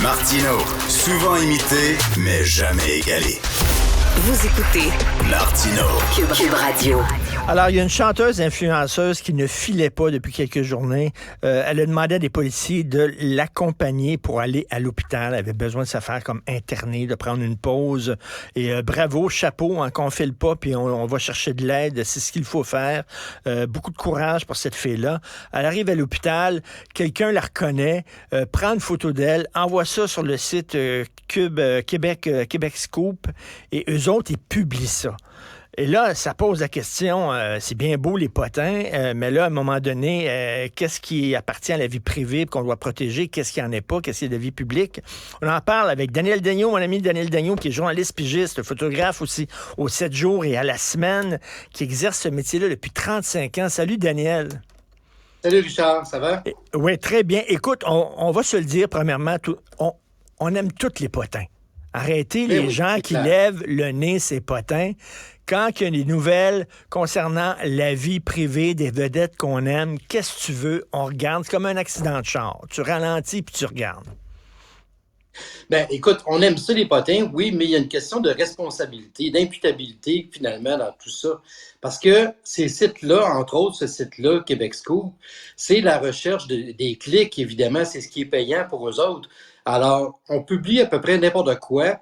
Martino, souvent imité, mais jamais égalé. Vous écoutez Martino. Cube Radio. Alors, il y a une chanteuse influenceuse qui ne filait pas depuis quelques journées. Elle a demandé à des policiers de l'accompagner pour aller à l'hôpital. Elle avait besoin de se faire comme internée, de prendre une pause. Et bravo, chapeau, qu'on ne file pas, puis on va chercher de l'aide. C'est ce qu'il faut faire. Beaucoup de courage pour cette fille-là. Elle arrive à l'hôpital, quelqu'un la reconnaît, prend une photo d'elle, envoie ça sur le site Québec Scoop, et eux autres, ils publient ça. Et là, ça pose la question, c'est bien beau les potins, mais là, à un moment donné, qu'est-ce qui appartient à la vie privée qu'on doit protéger, qu'est-ce qui n'en est pas, qu'est-ce qui est de la vie publique? On en parle avec Daniel Daigneault, mon ami Daniel Daigneault, qui est journaliste pigiste, photographe aussi aux 7 jours et à la semaine, qui exerce ce métier-là depuis 35 ans. Salut Daniel. Salut Richard, ça va? Oui, très bien. Écoute, on va se le dire, premièrement, on aime tous les potins. Arrêtez les gens qui lèvent le nez, ces potins. Quand il y a des nouvelles concernant la vie privée des vedettes qu'on aime, qu'est-ce que tu veux? On regarde. C'est comme un accident de char. Tu ralentis puis tu regardes. Ben, écoute, on aime ça les potins, oui, mais il y a une question de responsabilité, d'imputabilité finalement dans tout ça. Parce que ces sites-là, entre autres, ce site-là, Québec Scoop, c'est la recherche des clics, évidemment, c'est ce qui est payant pour eux autres. Alors, on publie à peu près n'importe quoi.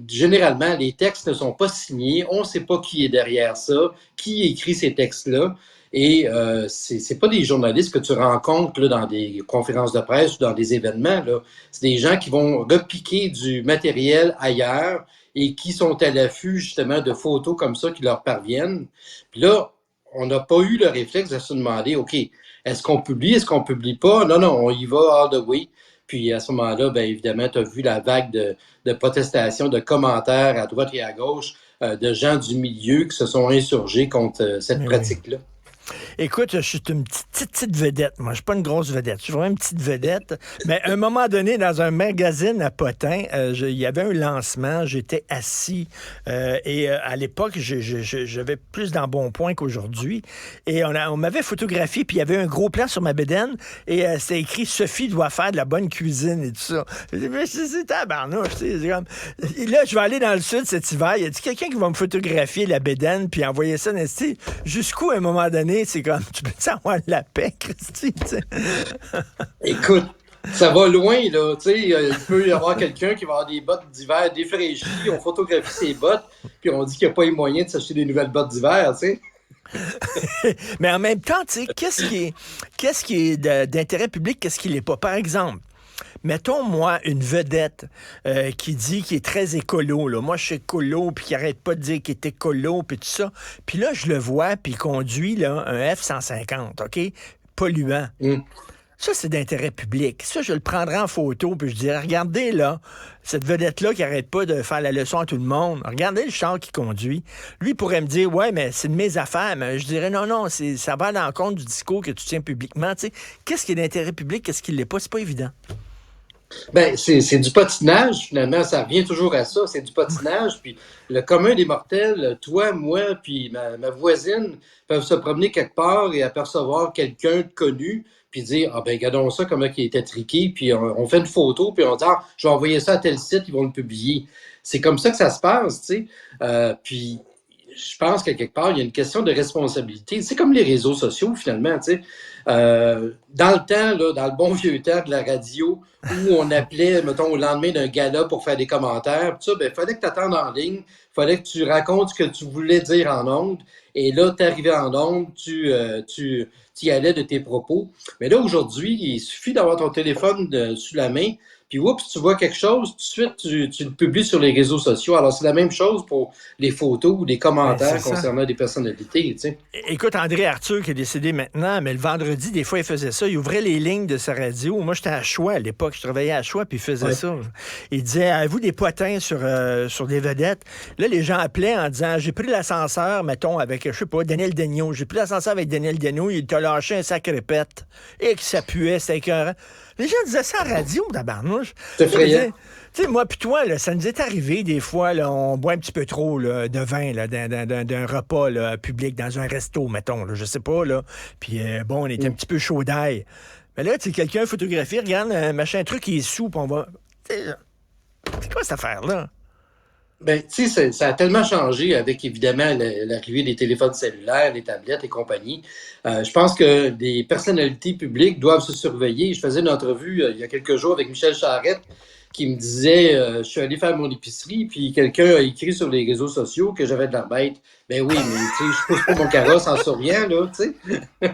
Généralement, les textes ne sont pas signés. On ne sait pas qui est derrière ça, qui écrit ces textes-là. Et c'est pas des journalistes que tu rencontres là, dans des conférences de presse ou dans des événements. Là. C'est des gens qui vont repiquer du matériel ailleurs et qui sont à l'affût justement de photos comme ça qui leur parviennent. Puis là, on n'a pas eu le réflexe de se demander, OK, est-ce qu'on publie, est-ce qu'on publie pas? Non, on y va all the way. Puis à ce moment-là, bien évidemment, tu as vu la vague de protestations, de commentaires à droite et à gauche de gens du milieu qui se sont insurgés contre cette pratique-là. Écoute, je suis une petite vedette. Moi, je suis pas une grosse vedette. Je suis vraiment une petite vedette. Mais à un moment donné, dans un magazine à Pottin, il y avait un lancement. J'étais assis. Et à l'époque, j'avais plus d'embonpoint qu'aujourd'hui. Et on m'avait photographié, puis il y avait un gros plan sur ma bédaine. Et c'était écrit « Sophie doit faire de la bonne cuisine » et tout ça. Je dis, mais c'est tabarnouche. C'est comme... Et là, je vais aller dans le sud cet hiver. Il y a quelqu'un qui va me photographier la bédaine puis envoyer ça dans le style. Jusqu'où, à un moment donné, c'est comme, tu peux avoir la paix, Christy, tu sais. Écoute, ça va loin, là, tu sais, il peut y avoir quelqu'un qui va avoir des bottes d'hiver défraîchies, on photographie ses bottes, puis on dit qu'il n'y a pas les moyens de s'acheter des nouvelles bottes d'hiver, tu sais. Mais en même temps, tu sais, qu'est-ce qui est d'intérêt public, qu'est-ce qui l'est pas? Par exemple, mettons, moi, une vedette qui dit qu'il est très écolo. Là. Moi, je suis écolo, puis qui arrête pas de dire qu'il est écolo, puis tout ça. Puis là, je le vois, puis il conduit là, un F-150, OK? Polluant. Ça, c'est d'intérêt public. Ça, je le prendrai en photo, puis je dirais, regardez, là, cette vedette-là qui arrête pas de faire la leçon à tout le monde. Regardez le char qu'il conduit. Lui, il pourrait me dire, ouais, mais c'est de mes affaires. Mais je dirais, non, ça va à l'encontre du discours que tu tiens publiquement. Tu sais, qu'est-ce qui est d'intérêt public, qu'est-ce qui l'est pas? C'est pas évident. Ben, c'est du patinage, finalement, ça revient toujours à ça, c'est du patinage, puis le commun des mortels, toi, moi, puis ma voisine, peuvent se promener quelque part et apercevoir quelqu'un de connu, puis dire, ah ben, regardons ça, comment il était triqué, puis on fait une photo, puis on dit, ah, je vais envoyer ça à tel site, ils vont le publier. C'est comme ça que ça se passe, tu sais, puis je pense qu'à quelque part, il y a une question de responsabilité. C'est comme les réseaux sociaux, finalement, tu sais. Dans le temps, là, dans le bon vieux temps de la radio, où on appelait, mettons, au lendemain d'un gala pour faire des commentaires, tout ça, ben, fallait que tu attendes en ligne, fallait que tu racontes ce que tu voulais dire en ondes, et là, tu arrivais en ondes, tu y allais de tes propos. Mais là, aujourd'hui, il suffit d'avoir ton téléphone sous la main, puis oups, tu vois quelque chose, tout de suite, tu le publies sur les réseaux sociaux. Alors, c'est la même chose pour les photos ou les commentaires concernant des personnalités, tu sais. Écoute, André Arthur, qui est décédé maintenant, mais le vendredi, des fois, il faisait ça. Il ouvrait les lignes de sa radio. Moi, j'étais à Choix à l'époque. Je travaillais à Choix, puis il faisait ça. Il disait, avez-vous des potins sur des vedettes? Là, les gens appelaient en disant, j'ai pris l'ascenseur, mettons, avec, je sais pas, Daniel Daigneault. J'ai pris l'ascenseur avec Daniel Daigneault. Il t'a lâché un sac répète. Et que ça puait, c'était écœurant. Les gens disaient ça à la radio, tabarnouche. C'est effrayant. Tu sais, moi puis toi, là, ça nous est arrivé des fois, là, on boit un petit peu trop là, de vin là, d'un repas là, public, dans un resto, mettons, là, je sais pas, là. Puis bon, on était un petit peu chaud d'ail. Mais là, tu sais, quelqu'un photographie, regarde, un machin truc qui est sous, puis on va... C'est quoi cette affaire-là? Ben, tu sais, ça a tellement changé avec, évidemment, l'arrivée des téléphones cellulaires, les tablettes et compagnie. Je pense que des personnalités publiques doivent se surveiller. Je faisais une entrevue il y a quelques jours avec Michel Charette qui me disait je suis allé faire mon épicerie, puis quelqu'un a écrit sur les réseaux sociaux que j'avais de la bête. Ben oui, mais tu sais, je pousse pas mon carrosse en souriant, là, tu sais.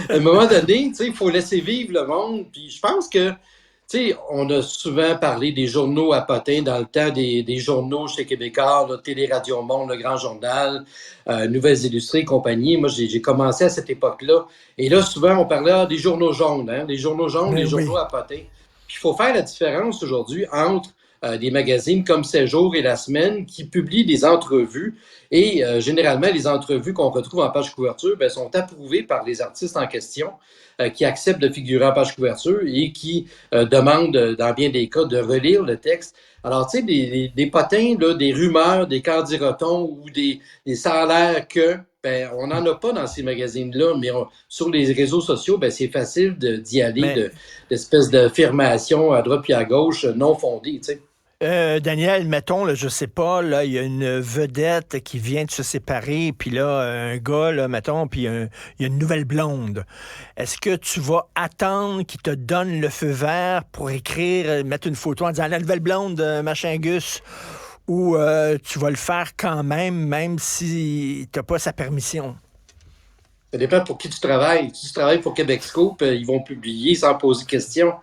À un moment donné, tu sais, il faut laisser vivre le monde. Puis je pense que tu sais, on a souvent parlé des journaux à potins dans le temps des journaux chez Québécois, là, Télé Radio Monde, Le Grand Journal, Nouvelles Illustrées et compagnie. Moi, j'ai commencé à cette époque-là. Et là, souvent, on parlait des journaux jaunes, hein, des journaux jaunes, Mais des journaux oui. à potins. Puis il faut faire la différence aujourd'hui entre des magazines comme Séjour et La Semaine qui publient des entrevues. Et généralement, les entrevues qu'on retrouve en page couverture ben, sont approuvées par les artistes en question qui acceptent de figurer en page couverture et qui demandent, dans bien des cas, de relire le texte. Alors, tu sais, des potins, là, des rumeurs, des candirotons ou des salaires que, ben, on n'en a pas dans ces magazines-là, mais sur les réseaux sociaux, ben, c'est facile d'y aller d'espèces d'affirmations à droite puis à gauche non fondées, tu sais. Daniel, mettons, là, je sais pas, là, il y a une vedette qui vient de se séparer, puis là, un gars, là, mettons, puis il y a une nouvelle blonde. Est-ce que tu vas attendre qu'il te donne le feu vert pour écrire, mettre une photo en disant la nouvelle blonde, machin Gus, ou tu vas le faire quand même si t'as pas sa permission? Ça dépend pour qui tu travailles. Si tu travailles pour Québec Scoop, ils vont publier sans poser de questions.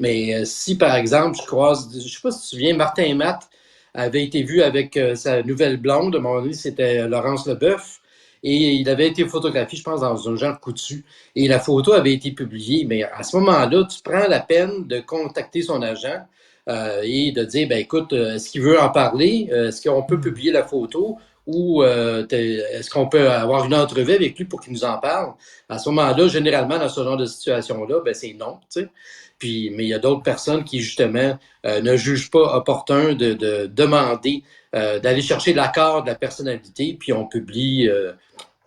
Mais si, par exemple, je croise, je ne sais pas si tu te souviens, Martin Matt avait été vu avec sa nouvelle blonde, à un moment donné, c'était Laurence Leboeuf, et il avait été photographié, je pense, dans un genre coutu, et la photo avait été publiée. Mais à ce moment-là, tu prends la peine de contacter son agent et de dire, ben écoute, est-ce qu'il veut en parler? Est-ce qu'on peut publier la photo? Ou est-ce qu'on peut avoir une entrevue avec lui pour qu'il nous en parle? À ce moment-là, généralement, dans ce genre de situation-là, ben c'est non, tu sais. Puis, mais il y a d'autres personnes qui, justement, ne jugent pas opportun de demander, d'aller chercher l'accord de la personnalité, puis on publie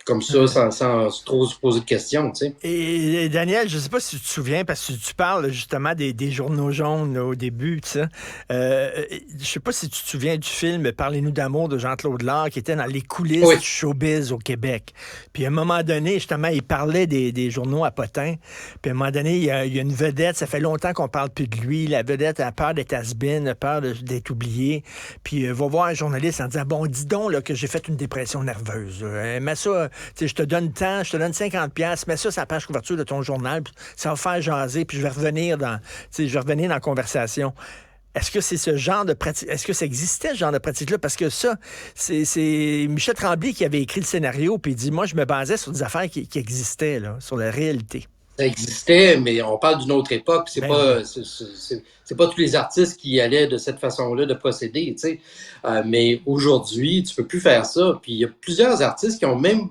comme ça, sans trop se poser de questions, tu sais. Et Daniel, je ne sais pas si tu te souviens, parce que tu parles justement des journaux jaunes là, au début, tu sais. Je sais pas si tu te souviens du film Parlez-nous d'amour de Jean-Claude Lard, qui était dans les coulisses Oui. du showbiz au Québec. Puis à un moment donné, justement, il parlait des journaux à potins. Puis à un moment donné, il y a une vedette, ça fait longtemps qu'on parle plus de lui. La vedette a peur d'être has-been, a peur d'être oubliée. Puis va voir un journaliste en disant, bon, dis donc là, que j'ai fait une dépression nerveuse. Mais ça... Tu sais, je te donne tant, je te donne 50$, mets ça sur la page couverture de ton journal, puis ça va faire jaser, puis je vais revenir dans la conversation. Est-ce que c'est ce genre de pratique? Est-ce que ça existait, ce genre de pratique-là? Parce que ça, c'est Michel Tremblay qui avait écrit le scénario, puis il dit, moi, je me basais sur des affaires qui existaient, là, sur la réalité. Ça existait, mais on parle d'une autre époque. C'est pas tous les artistes qui allaient de cette façon-là de procéder, tu sais. Mais aujourd'hui, tu peux plus faire ça. Puis il y a plusieurs artistes qui ont même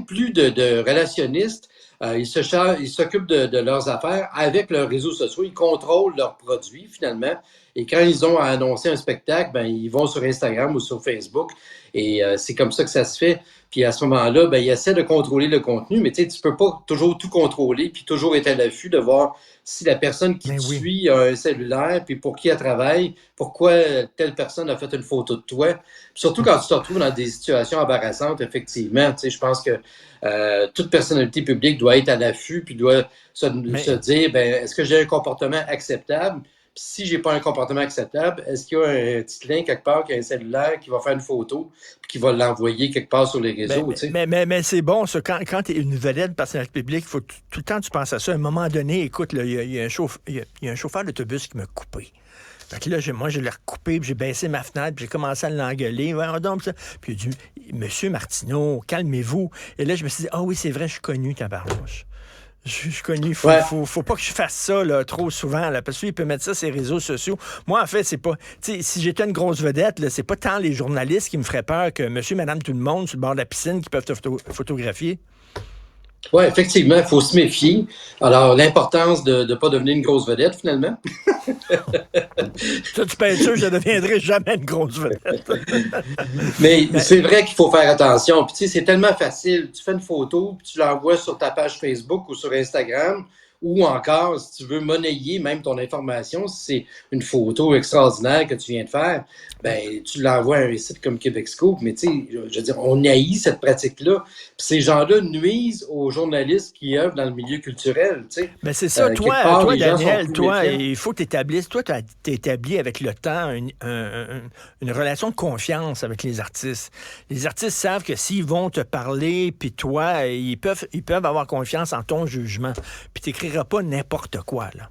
plus de relationnistes. Ils s'occupent de leurs affaires avec leurs réseaux sociaux. Ils contrôlent leurs produits, finalement. Et quand ils ont à annoncer un spectacle, ben, ils vont sur Instagram ou sur Facebook. Et c'est comme ça que ça se fait. Puis à ce moment-là, ben, ils essaient de contrôler le contenu. Mais tu sais, tu peux pas toujours tout contrôler puis toujours être à l'affût de voir si la personne qui te suit a un cellulaire, puis pour qui elle travaille, pourquoi telle personne a fait une photo de toi. Puis surtout quand tu te retrouves dans des situations embarrassantes, effectivement, tu sais, je pense que toute personnalité publique doit être à l'affût, puis doit se dire, ben, est-ce que j'ai un comportement acceptable? Puis si j'ai pas un comportement acceptable, est-ce qu'il y a un petit lien quelque part qui a un cellulaire qui va faire une photo puis qui va l'envoyer quelque part sur les réseaux, tu sais? Mais c'est bon, ça. Quand tu es une vedette de personnalité publique, il faut tout le temps que tu penses à ça. À un moment donné, écoute, il y a un chauffeur d'autobus qui m'a coupé. Fait que là, moi, je l'ai recoupé, puis j'ai baissé ma fenêtre, puis j'ai commencé à l'engueuler. Puis il a dit, Monsieur Martineau, calmez-vous. Et là, je me suis dit, ah oui, c'est vrai, je suis connu, tabarnouche. Je suis connu. Faut pas que je fasse ça là, trop souvent, là, parce qu'il peut mettre ça sur les réseaux sociaux. Moi, en fait, c'est pas... Si j'étais une grosse vedette, là, c'est pas tant les journalistes qui me feraient peur que monsieur, madame, tout le monde sur le bord de la piscine qui peuvent te photographier. Oui, effectivement, il faut se méfier. Alors, l'importance de ne pas devenir une grosse vedette, finalement. Ça, tu peux être sûr que je ne deviendrai jamais une grosse vedette. Mais c'est vrai qu'il faut faire attention. Puis, tu sais, c'est tellement facile. Tu fais une photo, puis tu l'envoies sur ta page Facebook ou sur Instagram ou encore, si tu veux monnayer même ton information, si c'est une photo extraordinaire que tu viens de faire, ben tu l'envoies à un site comme Québecsko. Mais tu sais, je veux dire, on haït cette pratique-là. Puis ces gens-là nuisent aux journalistes qui œuvrent dans le milieu culturel, tu sais. Ben c'est ça, Quelque part, les gens sont Daniel, plus toi, méfiants. il faut que tu établisses, toi, tu as établi avec le temps une relation de confiance avec les artistes. Les artistes savent que s'ils vont te parler, puis toi, ils peuvent avoir confiance en ton jugement. Puis tu n'écriras pas n'importe quoi, là.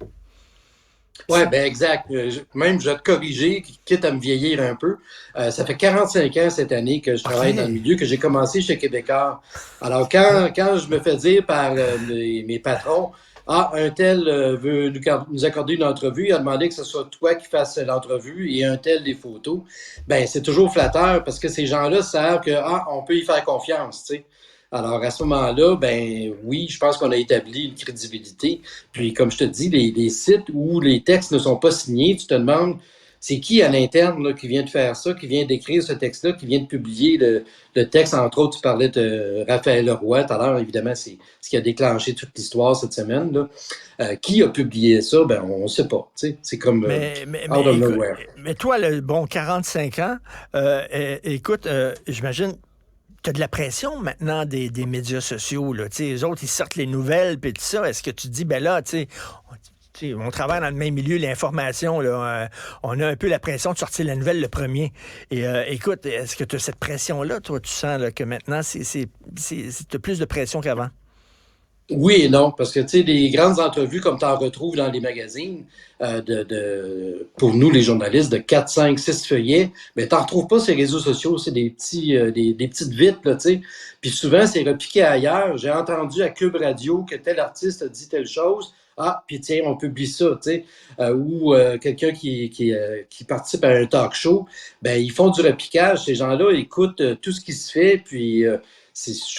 Oui, ben exact. Même, je vais te corriger, quitte à me vieillir un peu. Ça fait 45 ans cette année que je travaille OK. dans le milieu, que j'ai commencé chez Québécois. Alors, quand je me fais dire par mes patrons, ah, un tel veut nous accorder une entrevue, il a demandé que ce soit toi qui fasses l'entrevue et un tel des photos, ben c'est toujours flatteur parce que ces gens-là savent que, ah, on peut y faire confiance, tu sais. Alors, à ce moment-là, ben oui, je pense qu'on a établi une crédibilité. Puis, comme je te dis, les sites où les textes ne sont pas signés, tu te demandes, c'est qui à l'interne là, qui vient de faire ça, qui vient d'écrire ce texte-là, qui vient de publier le texte. Entre autres, tu parlais de Raphaël Leroy tout à l'heure, évidemment, c'est ce qui a déclenché toute l'histoire cette semaine, là. Qui a publié ça? Ben, on ne sait pas. Tu sais, c'est comme out of nowhere. Mais toi, le bon 45 ans, écoute, j'imagine tu as de la pression maintenant des médias sociaux. Là. Les autres, ils sortent les nouvelles puis tout ça. Est-ce que tu te dis, ben là, on travaille dans le même milieu, l'information, là, on a un peu la pression de sortir la nouvelle le premier. Et écoute, est-ce que tu as cette pression-là, toi, tu sens là, que maintenant, tu as plus de pression qu'avant? Oui et non, parce que tu sais, des grandes entrevues comme tu en retrouves dans les magazines, pour nous les journalistes, de 4, 5, 6 feuillets, mais tu n'en retrouves pas sur les réseaux sociaux, c'est des petites vites, là, tu sais. Puis souvent, c'est repiqué ailleurs. J'ai entendu à Cube Radio que tel artiste a dit telle chose. Ah, puis tiens, on publie ça, tu sais. Ou quelqu'un qui participe à un talk show, ben ils font du repiquage. Ces gens-là écoutent tout ce qui se fait, puis je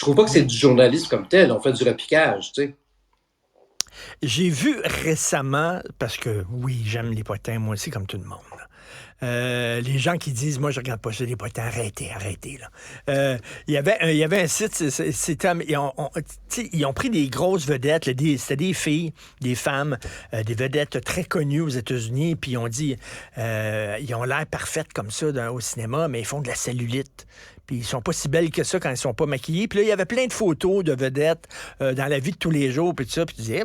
trouve pas que c'est du journalisme comme tel. On fait du repiquage, tu sais. J'ai vu récemment, parce que oui, j'aime les potins, moi aussi, comme tout le monde. Les gens qui disent, moi, je regarde pas ça, les potins, arrêtez, là. Il y avait un site, ils ont pris des grosses vedettes, là, c'était des filles, des femmes, des vedettes très connues aux États-Unis, puis ils ont dit, ils ont l'air parfaites comme ça au cinéma, mais ils font de la cellulite. Puis ils sont pas si belles que ça quand ils sont pas maquillés. Puis là, il y avait plein de photos de vedettes dans la vie de tous les jours, puis tout ça. Puis tu disais,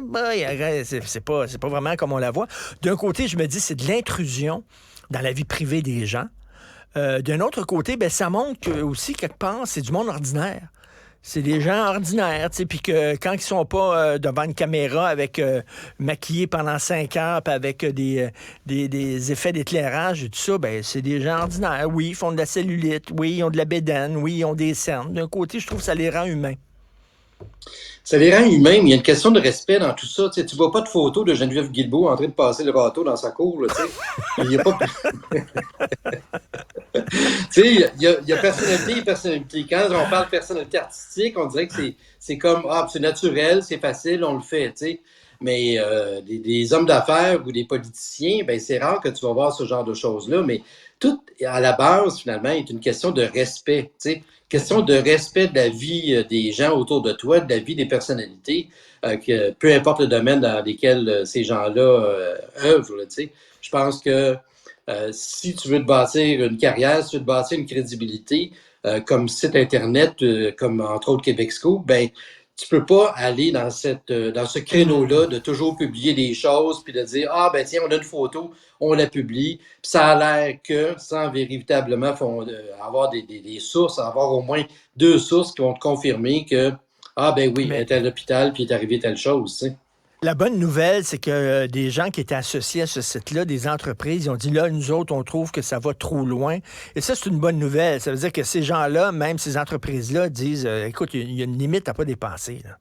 c'est pas vraiment comme on la voit. D'un côté, je me dis, c'est de l'intrusion dans la vie privée des gens. D'un autre côté, ben, ça montre que, aussi, quelque part, c'est du monde ordinaire. C'est des gens ordinaires, tu sais, puis que quand ils sont pas devant une caméra avec maquillés pendant 5 heures, puis avec des effets d'éclairage et tout ça, ben c'est des gens ordinaires. Oui, ils font de la cellulite, oui, ils ont de la bédaine, oui, ils ont des cernes. D'un côté, je trouve que ça les rend humains. Ça les rend humains, mais il y a une question de respect dans tout ça. Tu sais, tu vois pas de photo de Geneviève Guilbeault en train de passer le râteau dans sa cour, là, tu sais. Il y a pas... Tu sais, il y a personnalité et personnalité. Quand on parle de personnalité artistique, on dirait que c'est comme, ah, c'est naturel, c'est facile, on le fait, tu sais. Mais des hommes d'affaires ou des politiciens, ben c'est rare que tu vas voir ce genre de choses-là. Mais tout, à la base, finalement, est une question de respect, tu sais. Question de respect de la vie des gens autour de toi, de la vie des personnalités, peu importe le domaine dans lequel ces gens-là œuvrent, tu sais. Je pense que si tu veux te bâtir une carrière, si tu veux te bâtir une crédibilité, comme site Internet, comme entre autres Québecsko, ben tu peux pas aller dans ce créneau-là de toujours publier des choses puis de dire ah ben tiens on a une photo, on la publie, puis ça a l'air que sans véritablement avoir des sources, avoir au moins 2 sources qui vont te confirmer que ah ben oui, elle était à l'hôpital puis il est arrivé telle chose, tu sais. La bonne nouvelle, c'est que des gens qui étaient associés à ce site-là, des entreprises, ils ont dit là, nous autres, on trouve que ça va trop loin. Et ça, c'est une bonne nouvelle. Ça veut dire que ces gens-là, même ces entreprises-là, disent écoute, il y a une limite à pas dépasser. Là.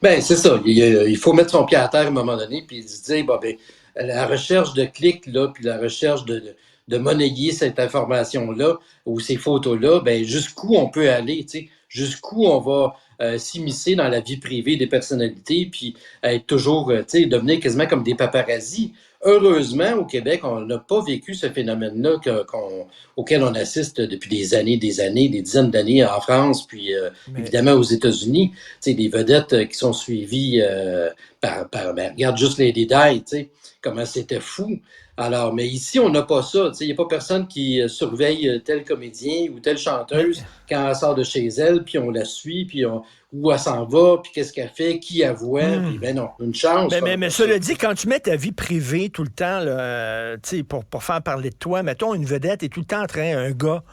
Ben, c'est ça. Il faut mettre son pied à terre à un moment donné, puis se dire, bon, ben, la recherche de clics, là, puis la recherche de monnayer cette information-là ou ces photos-là, ben, jusqu'où on peut aller, tu sais, jusqu'où on va s'immiscer dans la vie privée des personnalités, puis être toujours, devenir quasiment comme des paparazzis. Heureusement, au Québec, on n'a pas vécu ce phénomène-là auquel on assiste depuis des années, des dizaines d'années en France, puis évidemment aux États-Unis. Des vedettes qui sont suivies regarde juste Lady Di, comment c'était fou. Alors, mais ici, on n'a pas ça. Il n'y a pas personne qui surveille tel comédien ou telle chanteuse quand elle sort de chez elle, puis on la suit, puis où elle s'en va, puis qu'est-ce qu'elle fait, qui elle voit, puis ben non, une chance. Mais cela dit, quand tu mets ta vie privée tout le temps, là, pour faire parler de toi, mettons une vedette est tout le temps en train, un gars,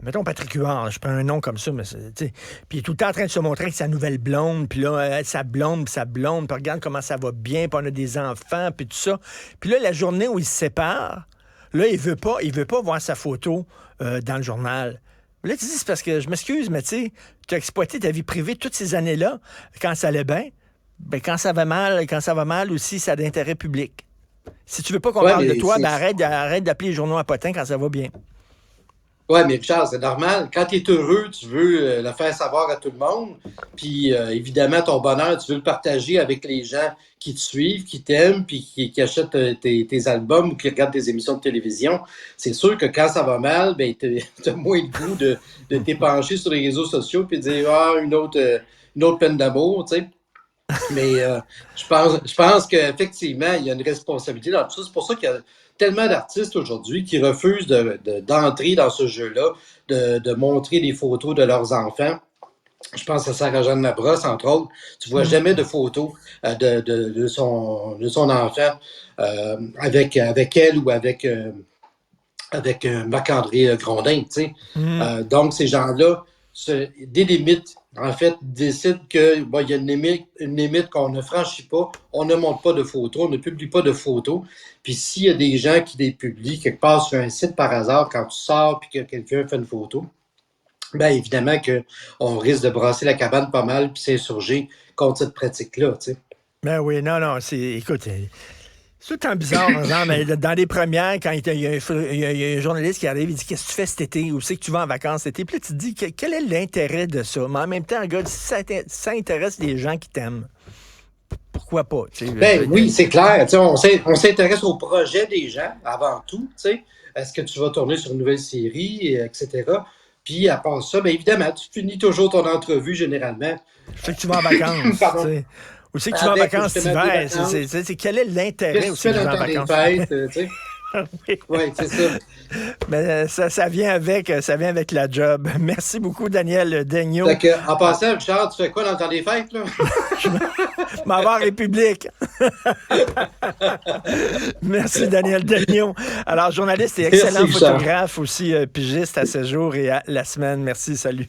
mettons Patrick Huard, je prends un nom comme ça, mais puis il est tout le temps en train de se montrer avec sa nouvelle blonde, puis là, sa blonde, puis regarde comment ça va bien, puis on a des enfants, puis tout ça. Puis là, la journée où ils se séparent, là, il veut pas voir sa photo dans le journal. Là, tu dis, c'est parce que, je m'excuse, mais tu as exploité ta vie privée toutes ces années-là, quand ça allait bien, ben quand ça va mal aussi, ça a d'intérêt public. Si tu veux pas qu'on parle de toi, ben arrête d'appeler les journaux à potins quand ça va bien. Oui, mais Richard, c'est normal. Quand tu es heureux, tu veux le faire savoir à tout le monde. Puis, évidemment, ton bonheur, tu veux le partager avec les gens qui te suivent, qui t'aiment, puis qui achètent tes albums ou qui regardent tes émissions de télévision. C'est sûr que quand ça va mal, ben, tu as moins le goût de t'épancher sur les réseaux sociaux puis de dire « une autre peine d'amour », tu sais. Mais je pense qu'effectivement, il y a une responsabilité dans tout ça. C'est pour ça qu'il y a tellement d'artistes aujourd'hui qui refusent d'entrer dans ce jeu-là, de montrer des photos de leurs enfants. Je pense à Sarah-Jeanne Labrosse, entre autres. Tu vois jamais de photos de son enfant avec elle ou avec Marc-André Grondin. Tu sais. Donc, ces gens-là, des limites, en fait, décident qu'il y a une limite qu'on ne franchit pas. On ne montre pas de photos, on ne publie pas de photos. Puis s'il y a des gens qui les publient quelque part sur un site par hasard, quand tu sors et que quelqu'un fait une photo, bien évidemment qu'on risque de brasser la cabane pas mal puis s'insurger contre cette pratique-là. Tu sais. Ben oui, non, écoute, c'est tout le temps bizarre, par exemple, mais dans les premières, quand il y a un journaliste qui arrive, il dit « Qu'est-ce que tu fais cet été? Où c'est que tu vas en vacances cet été? » Puis là, tu te dis « Quel est l'intérêt de ça? » Mais en même temps, regarde, si ça intéresse les gens qui t'aiment, pourquoi pas? Oui, c'est clair. On s'intéresse au projet des gens, avant tout. Est-ce que tu vas tourner sur une nouvelle série, etc. Puis, à part ça, bien évidemment, tu finis toujours ton entrevue, généralement. Je sais que tu vas en vacances, Où c'est que tu vas en vacances cet hiver? Quel est l'intérêt aussi que tu vas en vacances? Oui, c'est ça. Mais ça vient avec la job. Merci beaucoup, Daniel Daigneault. En passant, Richard, tu fais quoi dans le temps des fêtes, là? M'en va en République. Merci, Daniel Daigneault. Alors, journaliste et excellent photographe aussi, pigiste à ce jour et à la semaine. Merci, salut.